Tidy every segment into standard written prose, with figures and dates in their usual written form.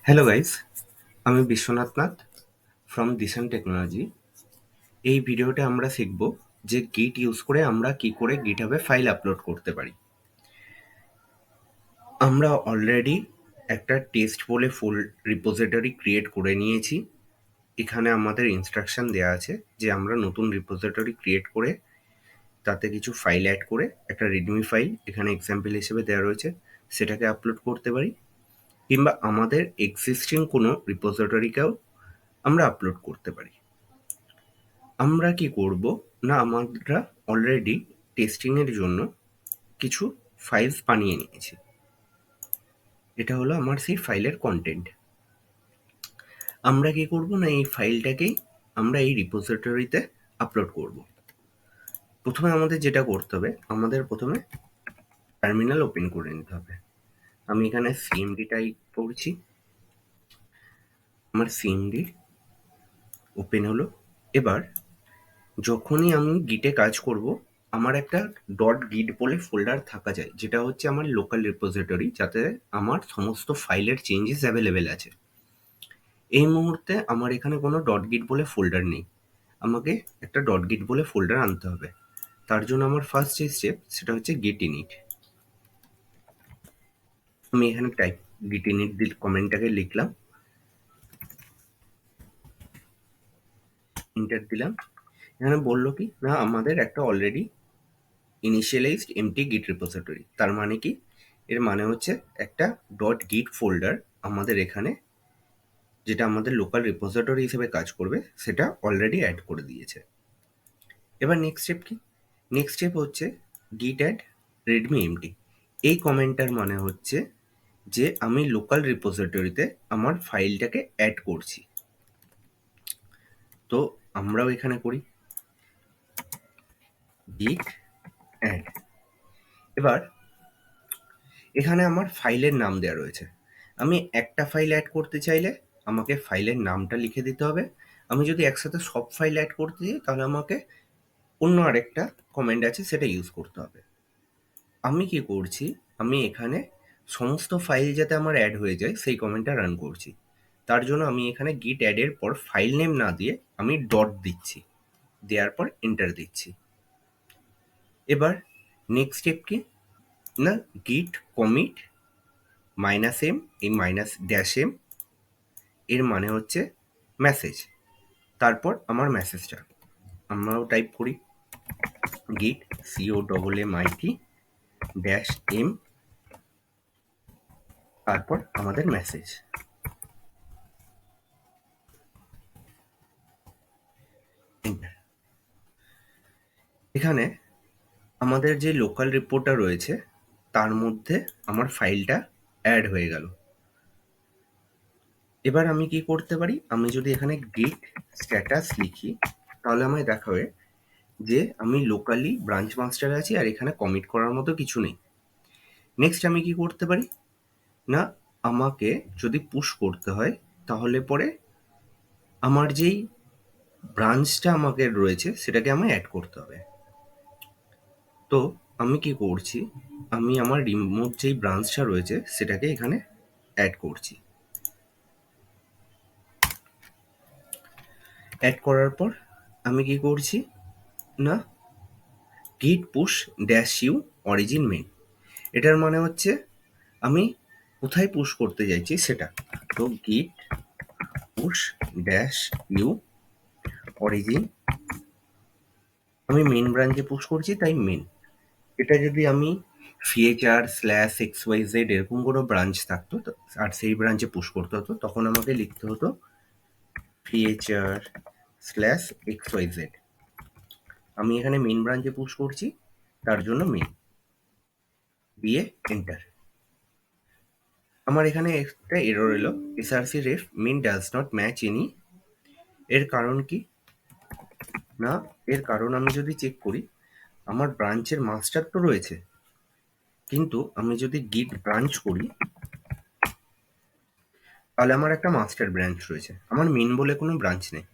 Hello guys, আমি Biswanath Nath from Dishan technology. এই ভিডিওতে আমরা শিখব যে গিট ইউজ করে আমরা কি করে গিটহাবে ফাইল আপলোড করতে পারি। আমরা অলরেডি একটা টেস্ট বলে ফুল রিপোজিটরি ক্রিয়েট করে নিয়েছি। এখানে আমাদের ইনস্ট্রাকশন দেওয়া আছে যে আমরা নতুন রিপোজিটরি ক্রিয়েট করে তাতে কিছু ফাইল অ্যাড করে একটা রিডমি ফাইল এখানে এক্সাম্পল হিসেবে দেওয়া রয়েছে সেটাকে আপলোড করতে পারি, কিংবা আমাদের এক্সিস্টিং কোনো রিপোজিটরিকেও আমরা আপলোড করতে পারি। আমরা কি করব না, আমরা অলরেডি টেস্টিংয়ের জন্য কিছু ফাইলস বানিয়ে নিয়েছি। এটা হলো আমার সেই ফাইলের কন্টেন্ট। আমরা কি করব না, এই ফাইলটাকেই আমরা এই রিপোজিটরিতে আপলোড করব। প্রথমে আমাদের যেটা করতে হবে, আমাদের প্রথমে টার্মিনাল ওপেন করে নিতে হবে। আমি এখানে সিএমডি টাইপ করছি, আমার সিএমডি ওপেন হলো। এবার যখনই আমি গিটে কাজ করব, আমার একটা ডট গিট বলে ফোল্ডার থাকা যায়, যেটা হচ্ছে আমার লোকাল রিপোজিটরি, যাতে আমার সমস্ত ফাইলের চেঞ্জেস অ্যাভেলেবেল আছে। এই মুহূর্তে আমার এখানে কোনো ডট গিট বলে ফোল্ডার নেই, আমাকে একটা ডট গিট বলে ফোল্ডার আনতে হবে। তার জন্য আমার ফার্স্ট যে স্টেপ সেটা হচ্ছে গিট ইনিট। আমি এখানে গিট ইনিট কমেন্টটাকে লিখলাম, ইন্টার দিলাম। এখানে বললো কি না, আমাদের একটা অলরেডি ইনিশিয়ালাইজড এমটি গিট রিপোজিটরি। তার মানে কি, এর মানে হচ্ছে একটা ডট গিট ফোল্ডার আমাদের এখানে, যেটা আমাদের লোকাল রিপোজিটরি হিসেবে কাজ করবে, সেটা অলরেডি অ্যাড করে দিয়েছে। এবার নেক্সট স্টেপ কি? নেক্সট স্টেপ হচ্ছে গিট অ্যাড রেডমি এমটি। এই কমেন্টটার মানে হচ্ছে যে আমি লোকাল রিপোজিটরিতে আমার ফাইলটাকে অ্যাড করছি। তো আমরাও এখানে করি গিট অ্যাড। এবার এখানে আমার ফাইলের নাম দেওয়া রয়েছে। আমি একটা ফাইল অ্যাড করতে চাইলে আমাকে ফাইলের নামটা লিখে দিতে হবে। আমি যদি একসাথে সব ফাইল অ্যাড করতে চাই তাহলে আমাকে অন্য আরেকটা কমেন্ট আছে, সেটা ইউজ করতে হবে। আমি কি করছি, আমি এখানে সমস্ত ফাইল যাতে আমার অ্যাড হয়ে যায় সেই কমেন্টটা রান করছি। তার জন্য আমি এখানে গিট অ্যাডের পর ফাইল নেম না দিয়ে আমি ডট দিচ্ছি, দেওয়ার পর এন্টার দিচ্ছি। এবার নেক্সট স্টেপ কি না, গিট কমিট -m, এই -m এর মানে হচ্ছে মেসেজ। তারপর আমার মেসেজটা আমরাও টাইপ করি গিট COMMIT -m, তারপর আমাদের মেসেজ। এখানে আমাদের যে লোকাল রিপোর্টটা রয়েছে তার মধ্যে আমার ফাইলটা অ্যাড হয়ে গেল। এবার আমি কি করতে পারি, আমি যদি এখানে গিট স্ট্যাটাস লিখি তাহলে আমায় দেখাবে যে আমি লোকালি ব্রাঞ্চ মাস্টারে আছি আর এখানে কমিট করার মতো কিছু নেই। নেক্সট আমি কি করতে পারি না, আমাকে যদি পুশ করতে হয় তাহলে পরে আমার যেই ব্রাঞ্চটা আমাকে রয়েছে সেটাকে আমায় অ্যাড করতে হবে। তো আমি কি করছি, আমি আমার রিমোট যেই ব্রাঞ্চটা রয়েছে সেটাকে এখানে অ্যাড করছি। অ্যাড করার পর আমি কি করছি না, git push -u origin main. এটার মানে হচ্ছে আমি কোথায় পুশ করতে চাইছি সেটা। তো গিট পুশ -u অরিজিন, আমি মেন ব্রাঞ্চে পুশ করছি তাই মেন। এটা যদি আমি //xyz এরকম কোনো ব্রাঞ্চ থাকতো আর সেই ব্রাঞ্চে পুশ করতে হতো, তখন আমাকে লিখতে হতো //xyz। আমি এখানে মেন ব্রাঞ্চে পুশ করছি তার জন্য মেন দিয়ে এন্টার। আমার এখানে একটা এরর এলো, src-ref min does not match any। এর কারণ কি না, এর কারণ আমি যদি চেক করি, আমার ব্রাঞ্চের মাস্টার তো রয়েছে, কিন্তু আমি যদি গিট ব্রাঞ্চ করি তাহলে আমার একটা মাস্টার ব্রাঞ্চ রয়েছে, আমার মেন বলে কোনো ব্রাঞ্চ নেই।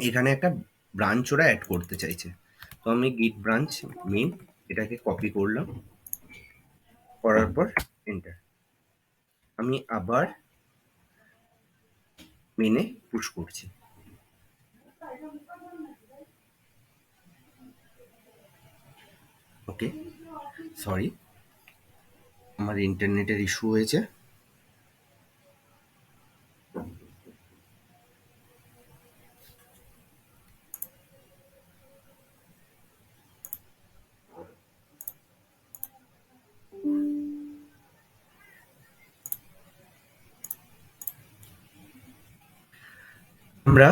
এখানে একটা ব্রাঞ্চ ওরা অ্যাড করতে চাইছে। তো আমি গিট ব্রাঞ্চ মেন এটাকে কপি করলাম, করার পর এন্টার। আমি আবার মেনে পুশ করছি। ওকে, সরি, আমার ইন্টারনেটের ইস্যু হয়েছে। আমরা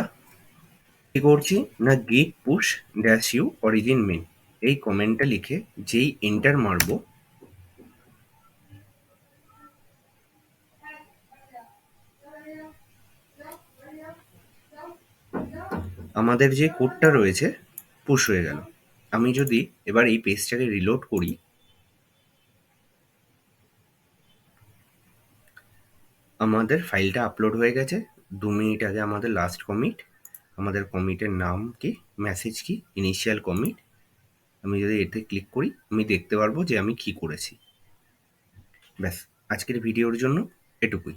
কি করছি না, git push dash u origin main এই কমেন্টটা লিখে যেই এন্টার মারবো, আমাদের যে কোডটা রয়েছে পুশ হয়ে গেল। আমি যদি এবার এই পেজটাকে রিলোড করি, আমাদের ফাইলটা আপলোড হয়ে গেছে। 2 মিনিট আগে আমাদের লাস্ট কমিট। আমাদের কমিটের নাম কি, মেসেজ কি, ইনিশিয়াল কমিট। আমি যদি এতে ক্লিক করি, আমি দেখতে পারবো যে আমি কি করেছি। ব্যাস, আজকের ভিডিওর জন্য এটুকুই।